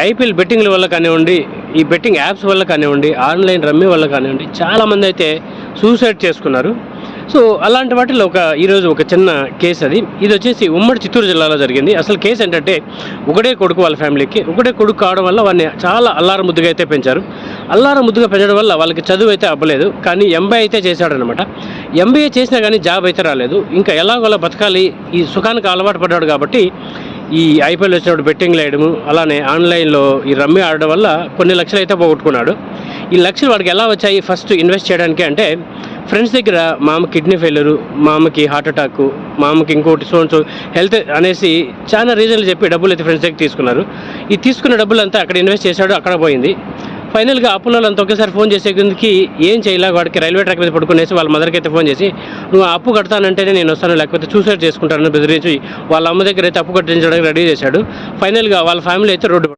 IPL బెట్టింగ్ల వల్ల కానివ్వండి, ఈ బెట్టింగ్ యాప్స్ వల్ల కానివ్వండి, ఆన్లైన్ రమ్మీ వల్ల కానివ్వండి, చాలామంది అయితే సూసైడ్ చేసుకున్నారు. సో అలాంటి వాటిలో ఈరోజు ఒక చిన్న కేసు ఇది వచ్చేసి ఉమ్మడి చిత్తూరు జిల్లాలో జరిగింది. అసలు కేసు ఏంటంటే, ఒకడే కొడుకు వాళ్ళ ఫ్యామిలీకి, ఒకడే కొడుకు కావడం వల్ల వాడిని చాలా అల్లారు ముద్దుగా అయితే పెంచారు. అల్లారు ముద్దుగా పెంచడం వల్ల వాళ్ళకి చదువు అయితే అవ్వలేదు, కానీ ఎంబీఏ అయితే చేశాడనమాట. ఎంబీఏ చేసినా కానీ జాబ్ అయితే రాలేదు. ఇంకా ఎలాగోలా బతకాలి, ఈ సుఖానికి అలవాటు పడ్డాడు కాబట్టి ఈ ఐపీఎల్ వచ్చినప్పుడు బెట్టింగ్లు వేయడము, అలానే ఆన్లైన్లో ఈ రమ్మీ ఆడడం వల్ల కొన్ని లక్షలు అయితే పోగొట్టుకున్నాడు. ఈ లక్షలు వాడికి ఎలా వచ్చాయి ఫస్ట్ ఇన్వెస్ట్ చేయడానికి అంటే, ఫ్రెండ్స్ దగ్గర మా అమ్మ కిడ్నీ ఫెయిల్యూరు, మా అమ్మకి హార్ట్ అటాక్, మా అమ్మకి ఇంకోటి సో హెల్త్ అనేసి చాలా రీజన్లు చెప్పి డబ్బులు అయితే ఫ్రెండ్స్ దగ్గర తీసుకున్నారు. ఈ తీసుకున్న డబ్బులు అంతా అక్కడ ఇన్వెస్ట్ చేశాడు, అక్కడ పోయింది. ఫైనల్గా అప్పులంతా ఒకేసారి ఫోన్ చేసేందుకు ఏం చేయలే, వాడికి రైల్వే ట్రాక్ మీద పడుకునేసి వాళ్ళ మదర్కి అయితే ఫోన్ చేసి, నువ్వు అప్పు కడతానంటేనే నేను వస్తాను, లేకపోతే సూసైడ్ చేసుకుంటానని బెదిరించి వాళ్ళ అమ్మ దగ్గర అయితే అప్పు కట్టించడానికి రెడీ చేశాడు. ఫైనల్గా వాళ్ళ ఫ్యామిలీ అయితే రోడ్డు